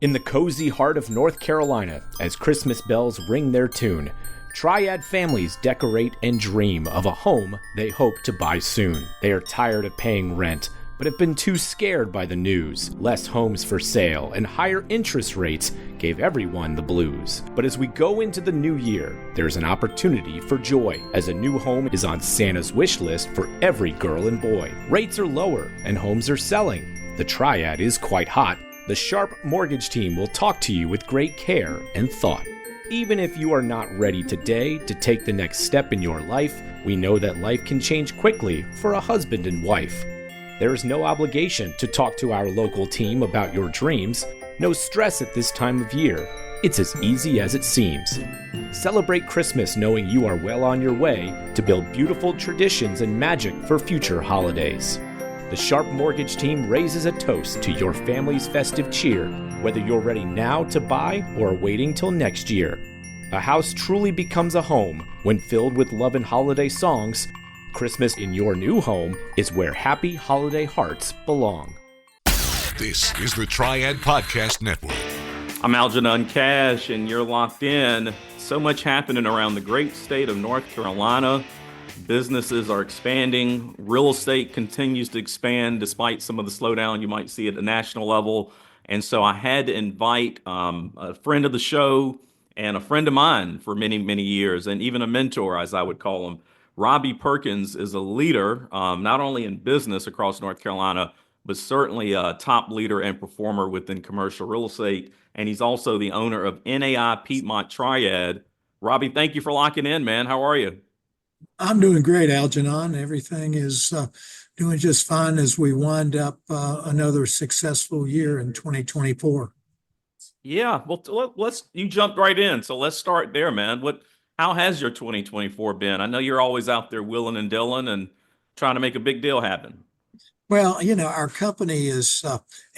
In the cozy heart of North Carolina, as Christmas bells ring their tune, Triad families decorate and dream of a home they hope to buy soon. They are tired of paying rent, but have been too scared by the news. Less homes for sale and higher interest rates gave everyone the blues. But as we go into the new year, there's an opportunity for joy, as a new home is on Santa's wish list for every girl and boy. Rates are lower and homes are selling. The Triad is quite hot. The Sharp Mortgage team will talk to you with great care and thought. Even if you are not ready today to take the next step in your life, we know that life can change quickly for a husband and wife. There is no obligation to talk to our local team about your dreams. No stress at this time of year. It's as easy as it seems. Celebrate Christmas knowing you are well on your way to build beautiful traditions and magic for future holidays. The Sharp Mortgage team raises a toast to your family's festive cheer, whether you're ready now to buy or waiting till next year. A house truly becomes a home when filled with love and holiday songs. Christmas in your new home is where happy holiday hearts belong. This is the Triad Podcast Network. I'm Algernon Cash, and you're locked in. So much happening around the great state of North Carolina. Businesses are expanding. Real estate continues to expand despite some of the slowdown you might see at the national level. And so I had to invite a friend of the show and a friend of mine for many, many years, and even a mentor, as I would call him. Robbie Perkins is a leader, not only in business across North Carolina, but certainly a top leader and performer within commercial real estate. And he's also the owner of NAI Piedmont Triad. Robbie, thank you for locking in, man. How are you? I'm doing great, Algernon. Everything is doing just fine as we wind up another successful year in 2024. Yeah, well, you jumped right in. So let's start there, man. How has your 2024 been? I know you're always out there willing and dealing and trying to make a big deal happen. Well, our company is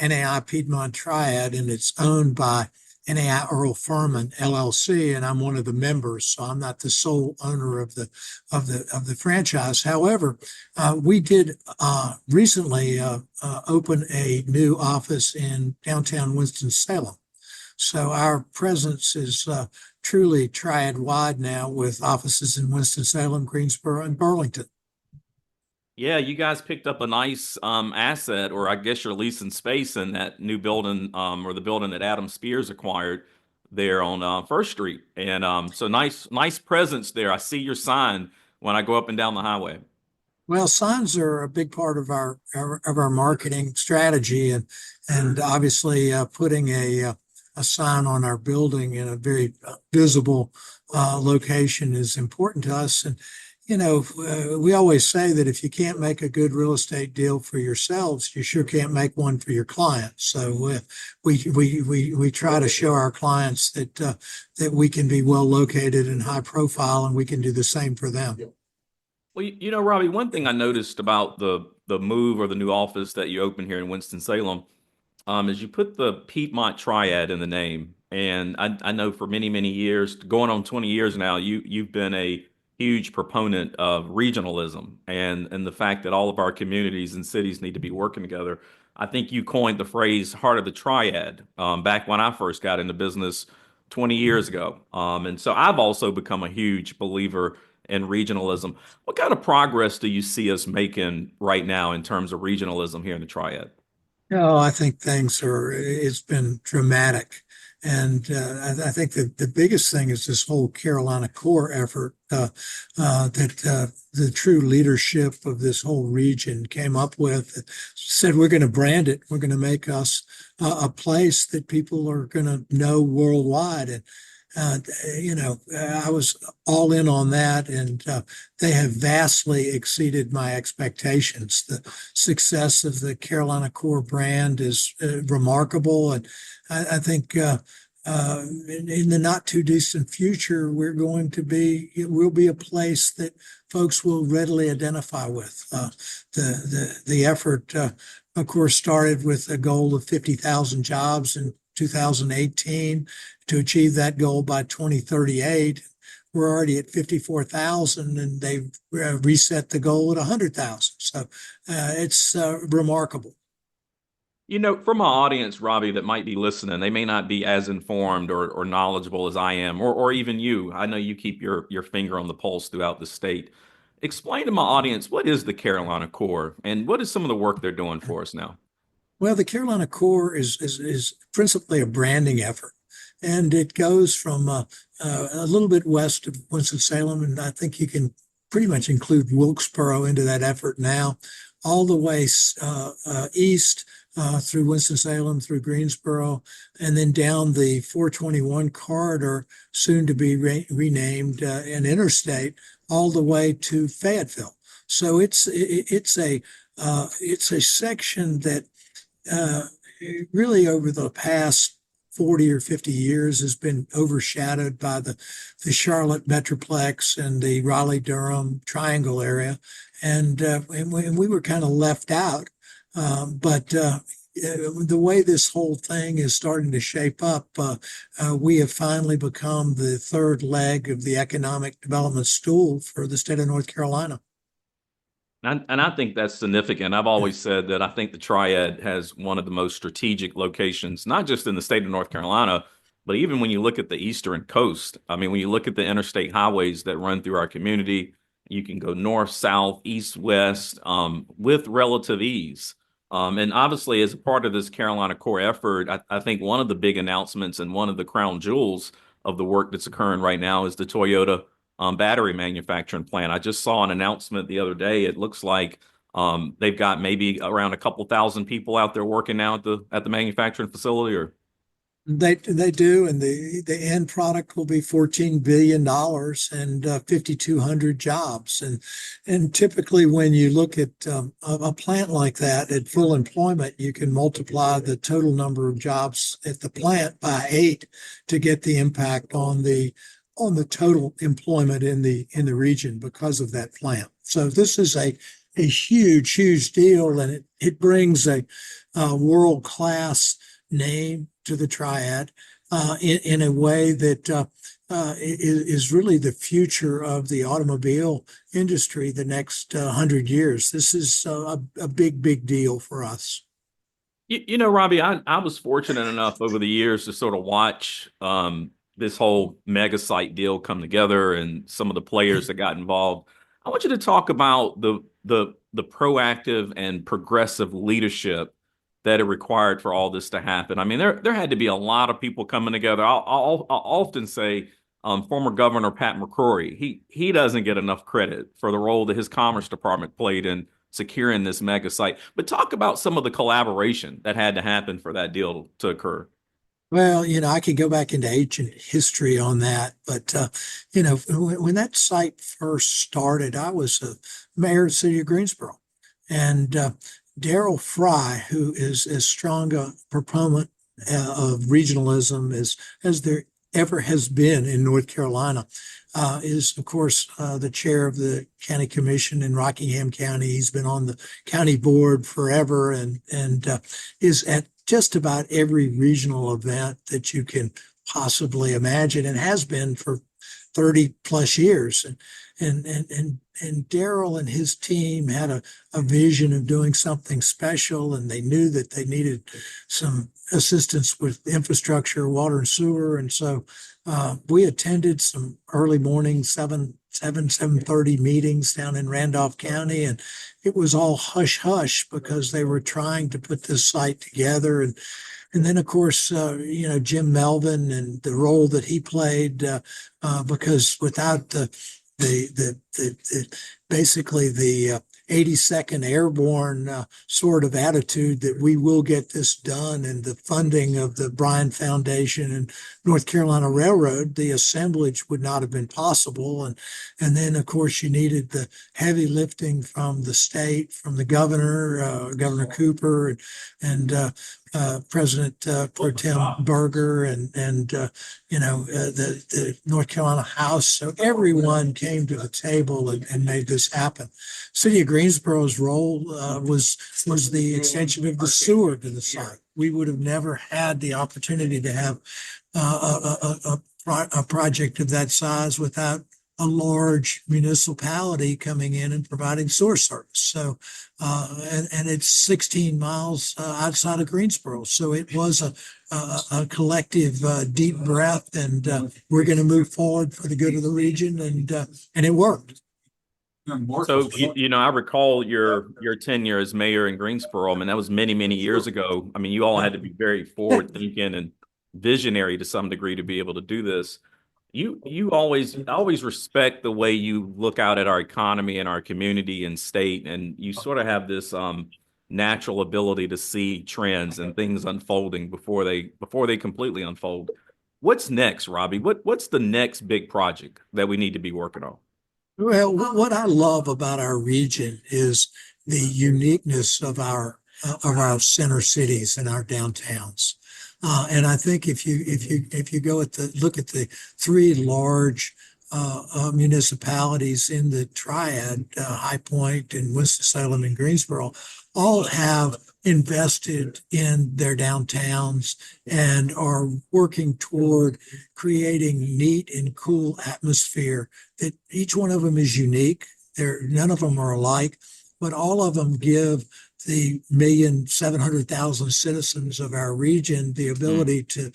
NAI Piedmont Triad, and it's owned by NAI Earl Furman LLC, and I'm one of the members, so I'm not the sole owner of the franchise. However, we did recently open a new office in downtown Winston-Salem. So our presence is truly triad-wide now, with offices in Winston-Salem, Greensboro, and Burlington. Yeah, you guys picked up a nice asset, or I guess you're leasing space in that new building, or the building that Adam Spears acquired there on First Street. And so nice presence there. I see your sign when I go up and down the highway. Well, signs are a big part of our marketing strategy, and obviously putting a sign on our building in a very visible location is important to us. And we always say that if you can't make a good real estate deal for yourselves, you sure can't make one for your clients. So we try to show our clients that we can be well located and high profile, and we can do the same for them. Well, Robbie, one thing I noticed about the move or the new office that you opened here in Winston-Salem is you put the Piedmont Triad in the name. And I know for many, many years, going on 20 years now, you've been a huge proponent of regionalism and the fact that all of our communities and cities need to be working together. I think you coined the phrase heart of the triad back when I first got into business 20 years ago. And so I've also become a huge believer in regionalism. What kind of progress do you see us making right now in terms of regionalism here in the triad? I think it's been dramatic. And I think that the biggest thing is this whole Carolina Core effort that the true leadership of this whole region came up with. Said we're going to brand it. We're going to make us a place that people are going to know worldwide. And I was all in on that, and they have vastly exceeded my expectations. The success of the Carolina Core brand is remarkable, and I think in the not too distant future, it will be a place that folks will readily identify with. The effort, of course, started with a goal of 50,000 jobs in 2018 to achieve that goal by 2038. We're already at 54,000, and they've reset the goal at 100,000. So it's remarkable. For my audience, Robbie, that might be listening, they may not be as informed or knowledgeable as I am, or even you. I know you keep your finger on the pulse throughout the state. Explain to my audience, what is the Carolina Core and what is some of the work they're doing for us now? Well, the Carolina Core is principally a branding effort, and it goes from a little bit west of Winston-Salem, and I think you can pretty much include Wilkesboro into that effort now, all the way east through Winston-Salem, through Greensboro, and then down the 421 corridor, soon to be renamed an interstate, all the way to Fayetteville. So it's a section that uh, really over the past 40 or 50 years has been overshadowed by the Charlotte Metroplex and the Raleigh-Durham Triangle area. And we were kind of left out. But the way this whole thing is starting to shape up, we have finally become the third leg of the economic development stool for the state of North Carolina. And I think that's significant. I've always said that I think the Triad has one of the most strategic locations, not just in the state of North Carolina, but even when you look at the eastern coast. I mean, when you look at the interstate highways that run through our community, you can go north, south, east, west with relative ease. And obviously, as a part of this Carolina Core effort, I think one of the big announcements and one of the crown jewels of the work that's occurring right now is the Toyota battery manufacturing plant. I just saw an announcement the other day. It looks like they've got maybe around a couple thousand people out there working now at the manufacturing facility. Or They do, and the end product will be $14 billion and 5,200 jobs. And typically, when you look at a plant like that at full employment, you can multiply the total number of jobs at the plant by 8 to get the impact on the total employment in the region because of that plant. So this is a huge deal, and it brings a world class name to the Triad in a way that is really the future of the automobile industry the next 100 years. This is a big deal for us. Robbie, I was fortunate enough over the years to sort of watch this whole mega site deal come together and some of the players that got involved. I want you to talk about the proactive and progressive leadership that it required for all this to happen. I mean, there had to be a lot of people coming together. I'll often say former Governor Pat McCrory, he doesn't get enough credit for the role that his Commerce Department played in securing this mega site. But talk about some of the collaboration that had to happen for that deal to occur. Well, I could go back into ancient history on that, but when that site first started, I was a mayor of the city of Greensboro, and Darrell Fry, who is as strong a proponent of regionalism as there ever has been in North Carolina, is of course the chair of the county commission in Rockingham County. He's been on the county board forever, and is at just about every regional event that you can possibly imagine, and has been for 30 plus years. And Darrell and his team had a vision of doing something special, and they knew that they needed some assistance with infrastructure, water and sewer. And so we attended some early morning 7:30 meetings down in Randolph County, and it was all hush because they were trying to put this site together. And then, of course, Jim Melvin and the role that he played, because without the basically the 82nd Airborne sort of attitude that we will get this done, and the funding of the Bryan Foundation and North Carolina Railroad, the assemblage would not have been possible. And then, of course, you needed the heavy lifting from the state, from the governor, Governor Cooper, and President Pro Tem Berger, and the North Carolina House. So everyone came to the table and made this happen. City of Greensboro's role was the extension of the sewer to the site. We would have never had the opportunity to have a project of that size without a large municipality coming in and providing sewer service. So, and it's 16 miles outside of Greensboro. So it was a collective deep breath, and we're going to move forward for the good of the region, and it worked. So, I recall your tenure as mayor in Greensboro. I mean, that was many, many years ago. I mean, you all had to be very forward thinking and visionary to some degree to be able to do this. You always respect the way you look out at our economy and our community and state, and you sort of have this natural ability to see trends and things unfolding before they completely unfold. What's next, Robbie? What's the next big project that we need to be working on? Well, what I love about our region is the uniqueness of our center cities and our downtowns. And I think if you go at the look at the three large municipalities in the triad, High Point and Winston-Salem and Greensboro, all have invested in their downtowns and are working toward creating neat and cool atmosphere. That each one of them is unique. None of them are alike, but all of them give the 1,700,000 citizens of our region the ability to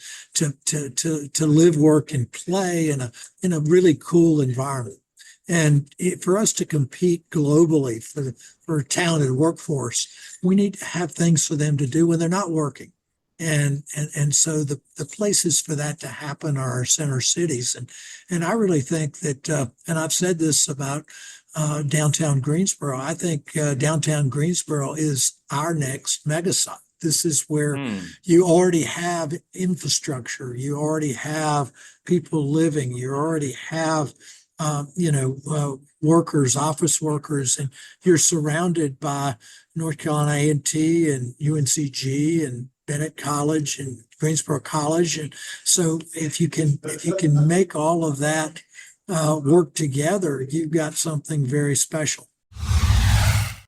live, work, and play in a really cool environment. And for us to compete globally for a talented workforce, we need to have things for them to do when they're not working. And so the places for that to happen are our center cities. And I really think that, and I've said this about downtown Greensboro, I think downtown Greensboro is our next megasite. This is where you already have infrastructure, you already have people living, you already have workers, office workers, and you're surrounded by North Carolina A&T and UNCG and Bennett College and Greensboro College. And so if you can make all of that work together, you've got something very special.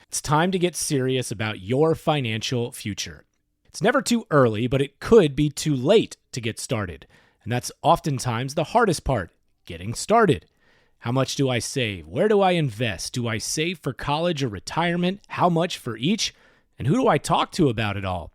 It's time to get serious about your financial future. It's never too early, but it could be too late to get started. And that's oftentimes the hardest part, getting started. How much do I save? Where do I invest? Do I save for college or retirement? How much for each? And who do I talk to about it all?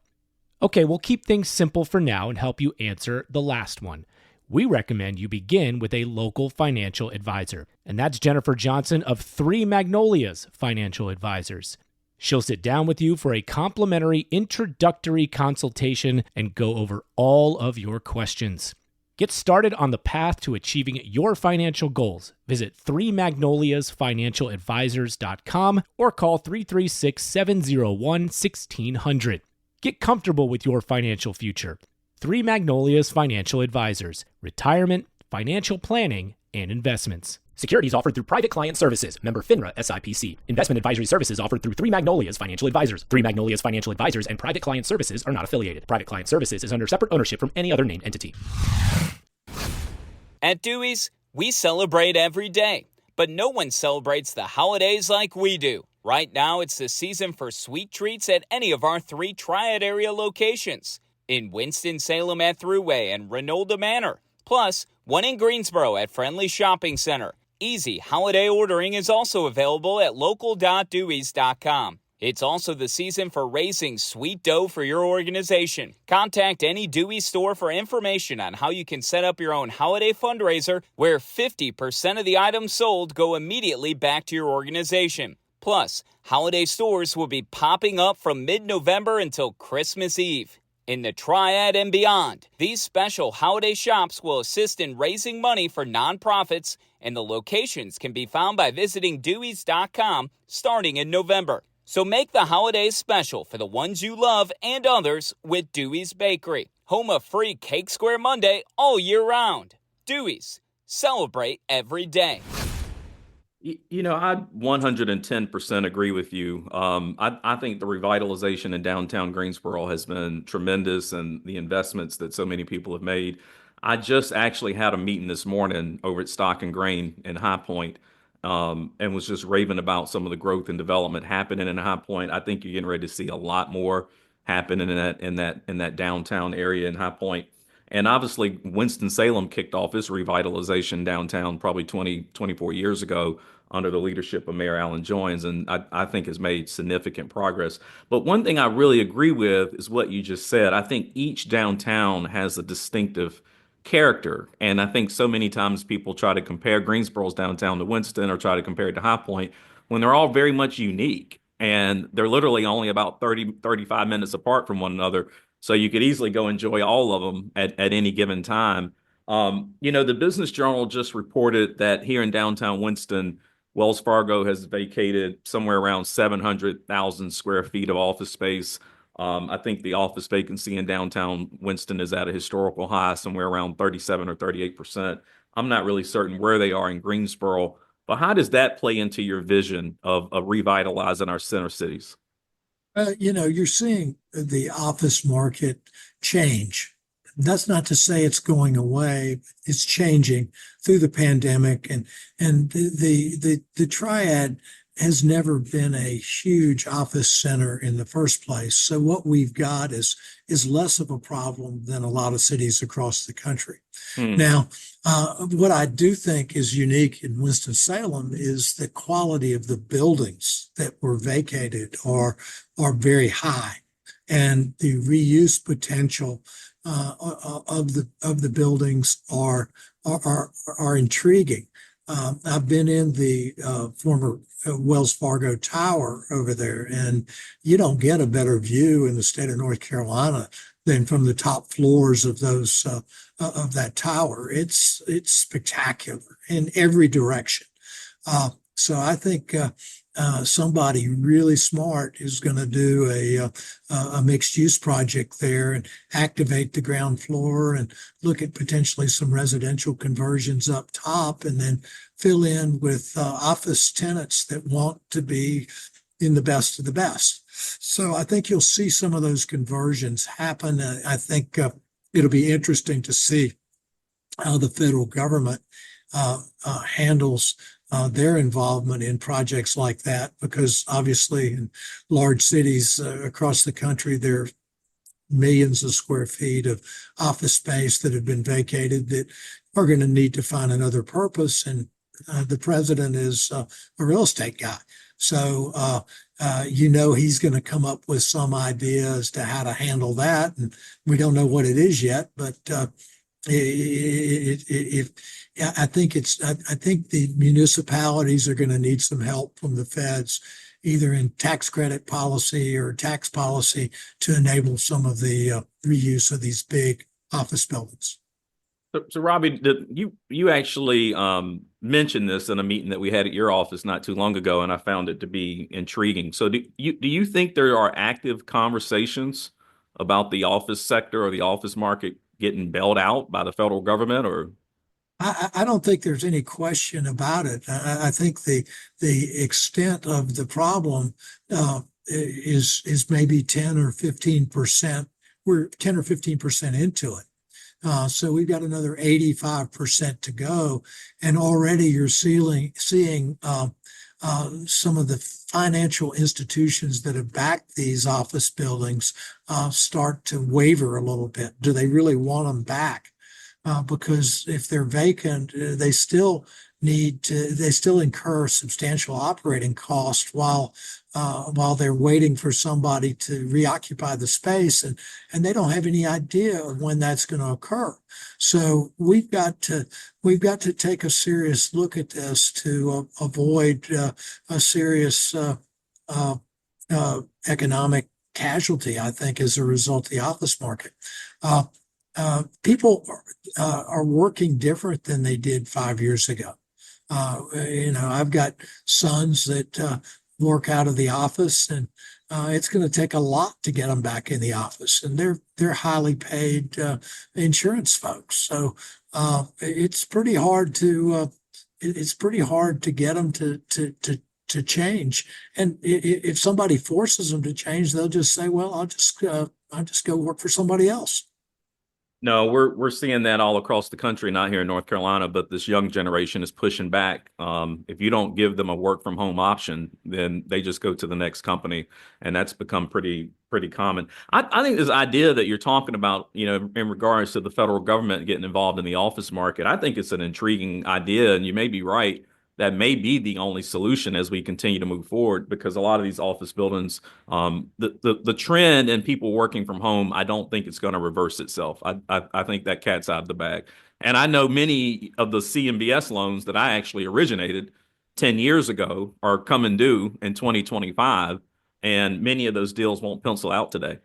Okay, we'll keep things simple for now and help you answer the last one. We recommend you begin with a local financial advisor, and that's Jennifer Johnson of Three Magnolias Financial Advisors. She'll sit down with you for a complimentary introductory consultation and go over all of your questions. Get started on the path to achieving your financial goals. Visit 3magnoliasfinancialadvisors.com or call 336-701-1600. Get comfortable with your financial future. Three Magnolias Financial Advisors. Retirement, financial planning, and investments. Securities offered through Private Client Services. Member FINRA SIPC. Investment advisory services offered through Three Magnolias Financial Advisors. Three Magnolias Financial Advisors and Private Client Services are not affiliated. Private Client Services is under separate ownership from any other named entity. At Dewey's, we celebrate every day, but no one celebrates the holidays like we do. Right now, it's the season for sweet treats at any of our three Triad area locations. In Winston-Salem at Thruway and Renolda Manor, plus one in Greensboro at Friendly Shopping Center. Easy holiday ordering is also available at local.deweys.com. It's also the season for raising sweet dough for your organization. Contact any Dewey store for information on how you can set up your own holiday fundraiser where 50% of the items sold go immediately back to your organization. Plus, holiday stores will be popping up from mid-November until Christmas Eve. In the Triad and beyond, these special holiday shops will assist in raising money for nonprofits, and the locations can be found by visiting Deweys.com starting in November. So make the holidays special for the ones you love and others with Dewey's Bakery, home of free Cake Square Monday all year round. Dewey's, celebrate every day. I 110% agree with you. I think the revitalization in downtown Greensboro has been tremendous, and the investments that so many people have made. I just actually had a meeting this morning over at Stock and Grain in High Point, and was just raving about some of the growth and development happening in High Point. I think you're getting ready to see a lot more happening in that downtown area in High Point. And obviously, Winston-Salem kicked off its revitalization downtown probably 24 years ago under the leadership of Mayor Alan Joynes, and I think has made significant progress. But one thing I really agree with is what you just said. I think each downtown has a distinctive character. And I think so many times people try to compare Greensboro's downtown to Winston or try to compare it to High Point when they're all very much unique. And they're literally only about 35 minutes apart from one another. So you could easily go enjoy all of them at any given time. The Business Journal just reported that here in downtown Winston, Wells Fargo has vacated somewhere around 700,000 square feet of office space. I think the office vacancy in downtown Winston is at a historical high, somewhere around 37 or 38%. I'm not really certain where they are in Greensboro, but how does that play into your vision of revitalizing our center cities? You're seeing the office market change. That's not to say it's going away. It's changing through the pandemic, and the Triad has never been a huge office center in the first place. So what we've got is less of a problem than a lot of cities across the country. Now, what I do think is unique in Winston-Salem is the quality of the buildings that were vacated are very high, and the reuse potential of the buildings are intriguing. I've been in the former Wells Fargo Tower over there, and you don't get a better view in the state of North Carolina than from the top floors of those of that tower. It's spectacular in every direction. So I think somebody really smart is going to do a mixed use project there and activate the ground floor and look at potentially some residential conversions up top, and then fill in with office tenants that want to be in the best of the best. So I think you'll see some of those conversions happen. I think it'll be interesting to see how the federal government handles their involvement in projects like that, because obviously in large cities across the country, there are millions of square feet of office space that have been vacated that are going to need to find another purpose. And the president is a real estate guy. So, he's going to come up with some idea as to how to handle that. And we don't know what it is yet, but I think the municipalities are going to need some help from the feds, either in tax credit policy or tax policy, to enable some of the reuse of these big office buildings. So Robbie, you actually mentioned this in a meeting that we had at your office not too long ago, and I found it to be intriguing. So do you think there are active conversations about the office sector or the office market getting bailed out by the federal government? Or I don't think there's any question about it. I think the extent of the problem is maybe 10 or 15%. We're 10 or 15% into it. So we've got another 85% to go. And already you're seeing some of the financial institutions that have backed these office buildings start to waver a little bit. Do they really want them back? Because if they're vacant, they still incur substantial operating costs while they're waiting for somebody to reoccupy the space, and they don't have any idea of when that's going to occur. So we've got to take a serious look at this to avoid a serious economic casualty, I think, as a result of the office market. People are working different than they did 5 years ago. I've got sons that work out of the office, and it's going to take a lot to get them back in the office, and they're highly paid insurance folks. So it's pretty hard to get them to change. And if somebody forces them to change, they'll just say, "Well, I'll just go work for somebody else." No, we're seeing that all across the country, not here in North Carolina, but this young generation is pushing back. If you don't give them a work from home option, then they just go to the next company, and that's become pretty common. I think this idea that you're talking about, in regards to the federal government getting involved in the office market, I think it's an intriguing idea, and you may be right. That may be the only solution as we continue to move forward, because a lot of these office buildings, the trend in people working from home, I don't think it's going to reverse itself. I think that cat's out of the bag. And I know many of the CMBS loans that I actually originated 10 years ago are coming due in 2025, and many of those deals won't pencil out today.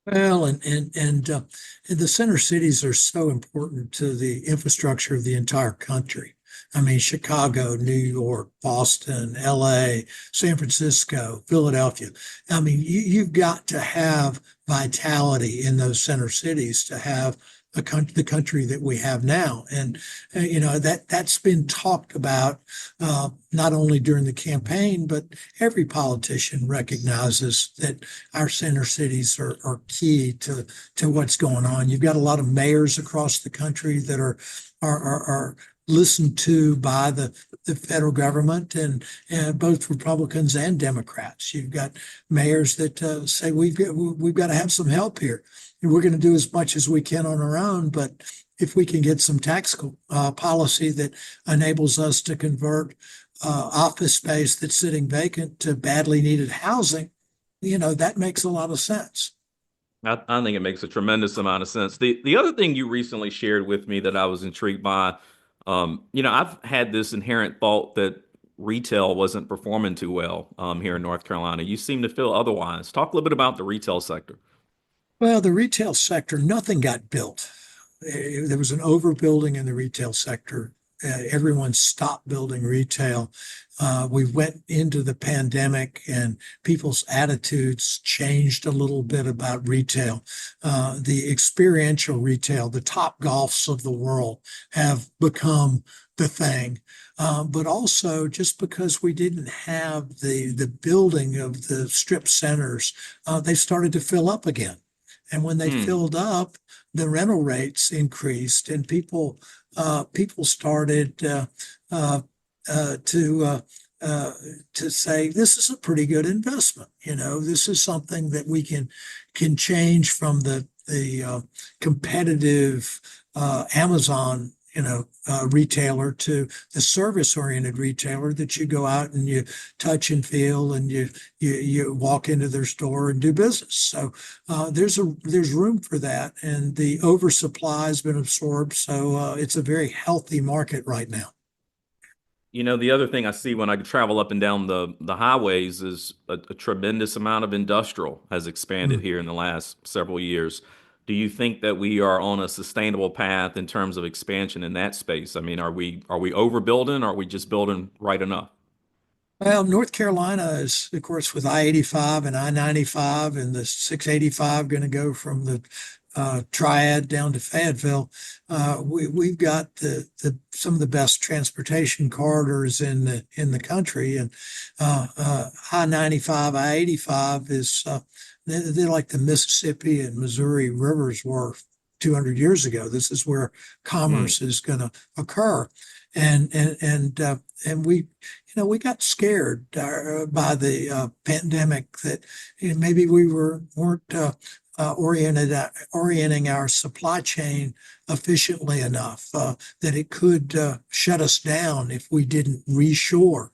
Well, and the center cities are so important to the infrastructure of the entire country. I mean, Chicago, New York, Boston, LA, San Francisco, Philadelphia. I mean, you've got to have vitality in those center cities to have the country that we have now. And, that's been talked about not only during the campaign, but every politician recognizes that our center cities are key to what's going on. You've got a lot of mayors across the country that are listened to by the federal government, and both Republicans and Democrats. You've got mayors that say we've got to have some help here. We're going to do as much as we can on our own, but if we can get some tax policy that enables us to convert office space that's sitting vacant to badly needed housing, that makes a lot of sense. I think it makes a tremendous amount of sense. The other thing you recently shared with me that I was intrigued by, I've had this inherent thought that retail wasn't performing too well here in North Carolina. You seem to feel otherwise. Talk a little bit about the retail sector. Well, the retail sector, nothing got built. There was an overbuilding in the retail sector. Everyone stopped building retail. We went into the pandemic and people's attitudes changed a little bit about retail. The experiential retail, the Topgolfs of the world have become the thing. But also just because we didn't have the building of the strip centers, they started to fill up again. And when they filled up, the rental rates increased, and people started to say this is a pretty good investment. This is something that we can change from the competitive Amazon retailer to the service-oriented retailer that you go out and you touch and feel, and you walk into their store and do business. So there's room for that, and the oversupply has been absorbed. So it's a very healthy market right now. The other thing I see when I travel up and down the highways is a tremendous amount of industrial has expanded here in the last several years. Do you think that we are on a sustainable path in terms of expansion in that space? I mean, are we overbuilding, or are we just building right enough? Well, North Carolina is, of course, with I-85 and I-95 and the 685 going to go from the Triad down to Fayetteville. We've got some of the best transportation corridors in the country, and I-95, I-85 is they're like the Mississippi and Missouri rivers were 200 years ago. This is where commerce is going to occur, and we got scared by the pandemic that maybe we weren't orienting our supply chain efficiently enough, that it could shut us down if we didn't reshore.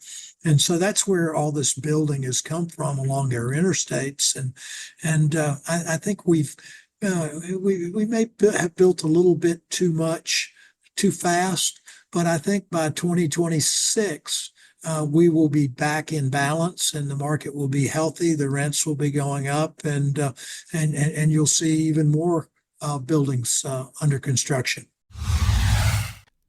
And so that's where all this building has come from along our interstates, and I think we may have built a little bit too much, too fast, but I think by 2026 we will be back in balance, and the market will be healthy. The rents will be going up, and you'll see even more buildings under construction.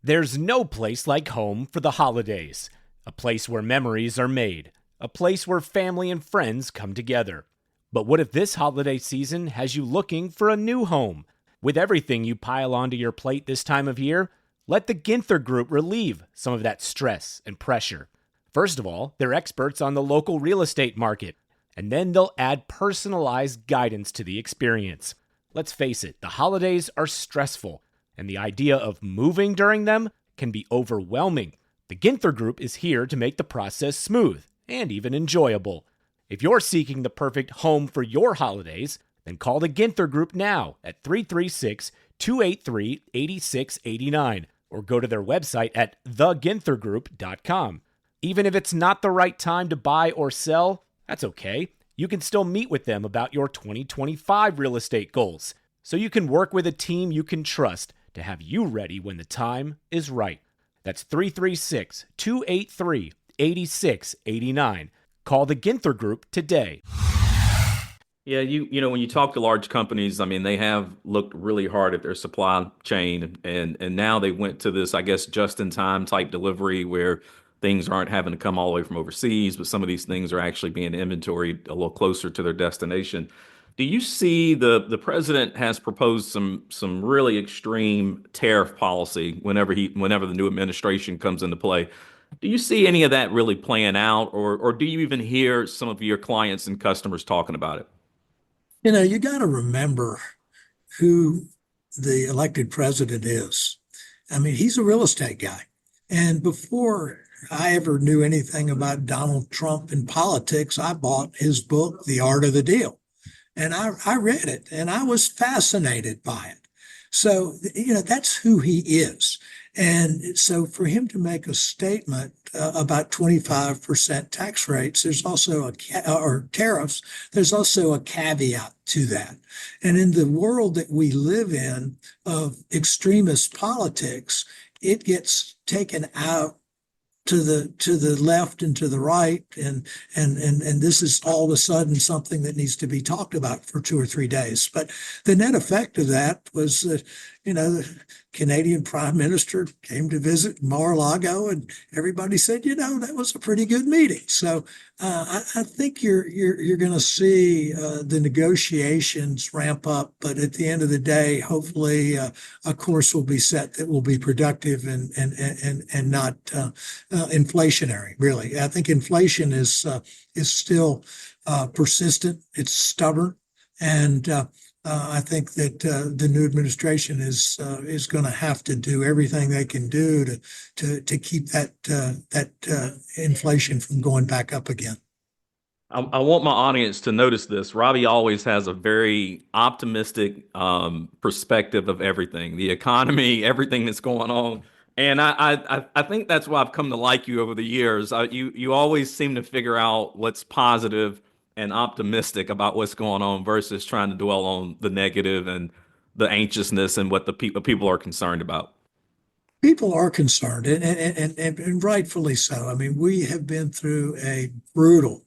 There's no place like home for the holidays. A place where memories are made. A place where family and friends come together. But what if this holiday season has you looking for a new home? With everything you pile onto your plate this time of year, let the Ginther Group relieve some of that stress and pressure. First of all, they're experts on the local real estate market, and then they'll add personalized guidance to the experience. Let's face it, the holidays are stressful, and the idea of moving during them can be overwhelming. The Ginther Group is here to make the process smooth and even enjoyable. If you're seeking the perfect home for your holidays, then call the Ginther Group now at 336-283-8689 or go to their website at theginthergroup.com. Even if it's not the right time to buy or sell, that's okay. You can still meet with them about your 2025 real estate goals, so you can work with a team you can trust to have you ready when the time is right. That's 336-283-8689. Call the Ginther Group today. Yeah, you know, when you talk to large companies, I mean, they have looked really hard at their supply chain, and now they went to this, I guess, just-in-time type delivery where things aren't having to come all the way from overseas, but some of these things are actually being inventoried a little closer to their destination. Do you see the president has proposed some really extreme tariff policy whenever the new administration comes into play? Do you see any of that really playing out, or do you even hear some of your clients and customers talking about it? You know, you got to remember who the elected president is. I mean, he's a real estate guy. And before I ever knew anything about Donald Trump in politics, I bought his book, The Art of the Deal. And I read it and I was fascinated by it. So, you know, that's who he is. And so for him to make a statement about 25% tax rates, there's also or tariffs, there's also a caveat to that. And in the world that we live in of extremist politics, it gets taken out to the left and to the right, and this is all of a sudden something that needs to be talked about for 2 or 3 days. But the net effect of that was that, you know, the Canadian Prime Minister came to visit Mar-a-Lago, and everybody said, you know, that was a pretty good meeting. So I think you're going to see the negotiations ramp up, but at the end of the day, hopefully a course will be set that will be productive and not inflationary. Really, I think inflation is still persistent. It's stubborn, and I think that the new administration is going to have to do everything they can do to keep that inflation from going back up again. I want my audience to notice this. Robbie always has a very optimistic perspective of everything, the economy, everything that's going on. And I think that's why I've come to like you over the years. You always seem to figure out what's positive and optimistic about what's going on versus trying to dwell on the negative and the anxiousness and what the people are concerned about. People are concerned, and rightfully so. I mean, we have been through a brutal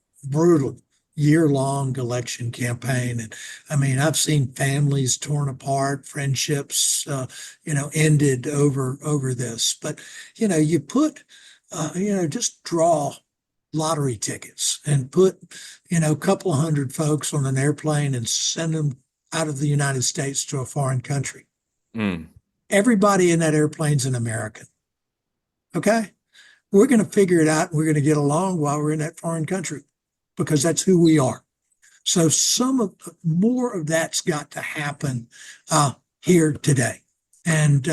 year-long election campaign. And I mean, I've seen families torn apart, friendships, ended over this. But, you put, just draw lottery tickets and put, a couple of hundred folks on an airplane and send them out of the United States to a foreign country. Everybody in that airplane's an American. Okay? We're going to figure it out. And we're going to get along while we're in that foreign country, because that's who we are. So more of that's got to happen here today. And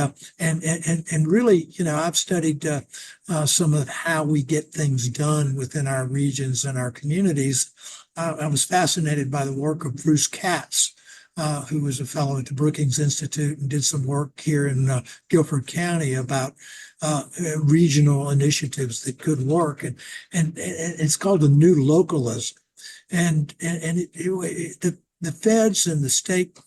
really, I've studied some of how we get things done within our regions and our communities. I was fascinated by the work of Bruce Katz, who was a fellow at the Brookings Institute and did some work here in Guilford County about regional initiatives that could work, and it's called the new localism, and the feds and the state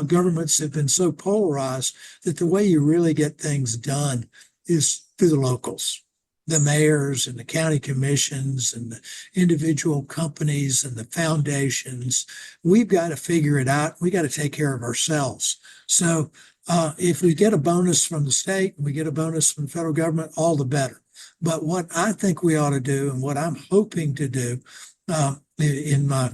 governments have been so polarized that the way you really get things done is through the locals, the mayors and the county commissions and the individual companies and the foundations. We've got to figure it out. We got to take care of ourselves. So if we get a bonus from the state and we get a bonus from the federal government, all the better. But what I think we ought to do, and what I'm hoping to do in my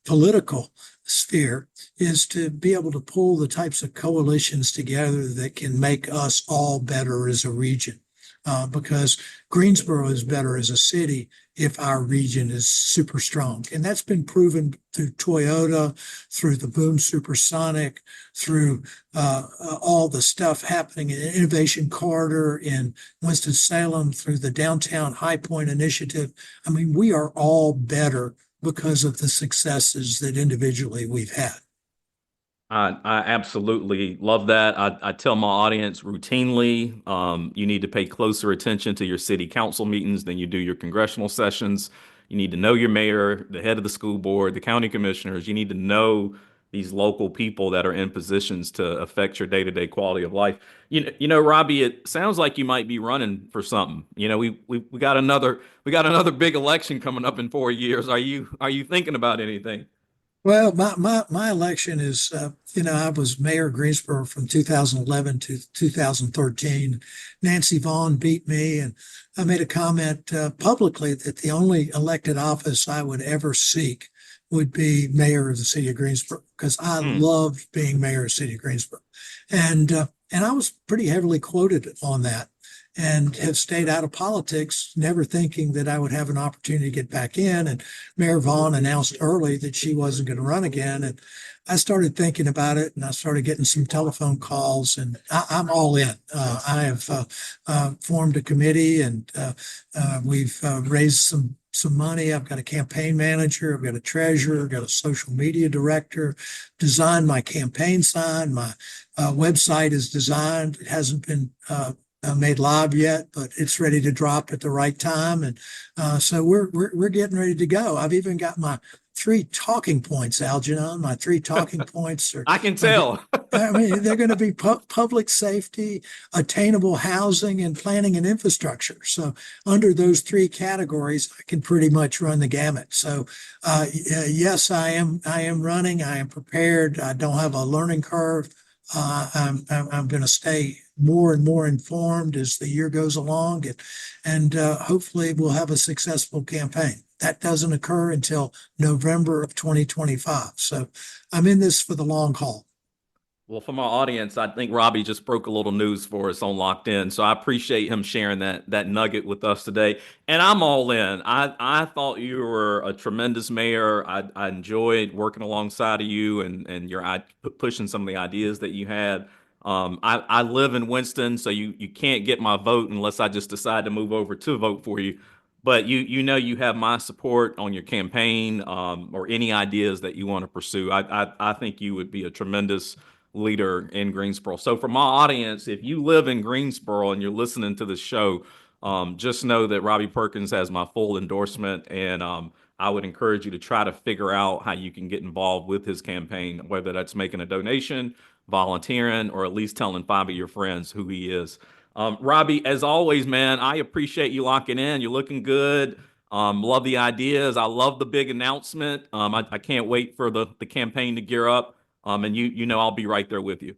political sphere, is to be able to pull the types of coalitions together that can make us all better as a region. Because Greensboro is better as a city if our region is super strong. And that's been proven through Toyota, through the Boom Supersonic, through all the stuff happening in Innovation Corridor in Winston-Salem, through the Downtown High Point Initiative. I mean, we are all better because of the successes that individually we've had. I absolutely love that. I tell my audience routinely, you need to pay closer attention to your city council meetings than you do your congressional sessions. You need to know your mayor, the head of the school board, the county commissioners. You need to know these local people that are in positions to affect your day-to-day quality of life. Robbie, it sounds like you might be running for something. We got another big election coming up in 4 years. Are you thinking about anything? Well, my election is, I was mayor of Greensboro from 2011 to 2013. Nancy Vaughn beat me, and I made a comment publicly that the only elected office I would ever seek would be mayor of the city of Greensboro, because I loved being mayor of the city of Greensboro. And I was pretty heavily quoted on that, and have stayed out of politics, never thinking that I would have an opportunity to get back in. And Mayor Vaughn announced early that she wasn't going to run again. And I started thinking about it, and I started getting some telephone calls, and I'm all in. I have formed a committee, and we've raised some money. I've got a campaign manager, I've got a treasurer, I've got a social media director, designed my campaign sign. My website is designed. It hasn't been made live yet, but it's ready to drop at the right time. And so we're getting ready to go. I've even got my 3 talking points, Algernon. My 3 talking points are, I can tell. I mean, they're going to be public safety, attainable housing, and planning and infrastructure. So under those 3 categories, I can pretty much run the gamut. So yes, I am running. I am prepared. I don't have a learning curve. I'm going to stay more and more informed as the year goes along, and hopefully we'll have a successful campaign. That doesn't occur until November of 2025. So I'm in this for the long haul. Well, for my audience, I think Robbie just broke a little news for us on Locked In. So I appreciate him sharing that nugget with us today. And I'm all in. I thought you were a tremendous mayor. I enjoyed working alongside of you and your pushing some of the ideas that you had. I live in Winston, so you can't get my vote unless I just decide to move over to vote for you. But you have my support on your campaign, or any ideas that you want to pursue. I think you would be a tremendous leader in Greensboro. So for my audience, if you live in Greensboro and you're listening to the show, just know that Robbie Perkins has my full endorsement, and I would encourage you to try to figure out how you can get involved with his campaign, whether that's making a donation, volunteering, or at least telling 5 of your friends who he is. Robbie, as always, man, I appreciate you locking in. You're looking good. Love the ideas. I love the big announcement. I can't wait for the campaign to gear up. And I'll be right there with you.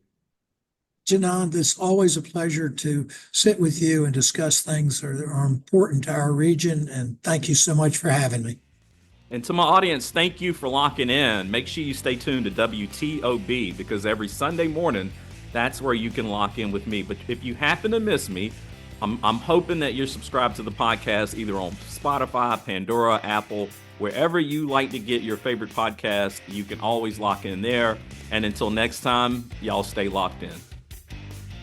Janan, it's always a pleasure to sit with you and discuss things that are important to our region. And thank you so much for having me. And to my audience, thank you for locking in. Make sure you stay tuned to WTOB, because every Sunday morning, that's where you can lock in with me. But if you happen to miss me, I'm hoping that you're subscribed to the podcast either on Spotify, Pandora, Apple, wherever you like to get your favorite podcast. You can always lock in there. And until next time, y'all stay locked in.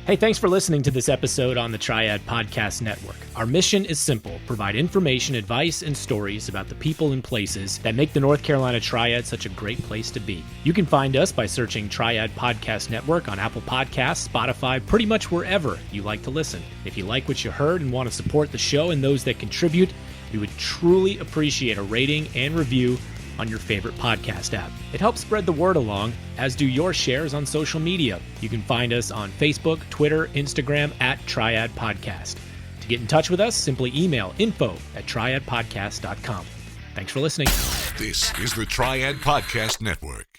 Hey, thanks for listening to this episode on the Triad Podcast Network. Our mission is simple: provide information, advice, and stories about the people and places that make the North Carolina Triad such a great place to be. You can find us by searching Triad Podcast Network on Apple Podcasts, Spotify, pretty much wherever you like to listen. If you like what you heard and want to support the show and those that contribute, we would truly appreciate a rating and review on your favorite podcast app. It helps spread the word along, as do your shares on social media. You can find us on Facebook, Twitter, Instagram at Triad Podcast. To get in touch with us, simply email info@triadpodcast.com. Thanks for listening. This is the Triad Podcast Network.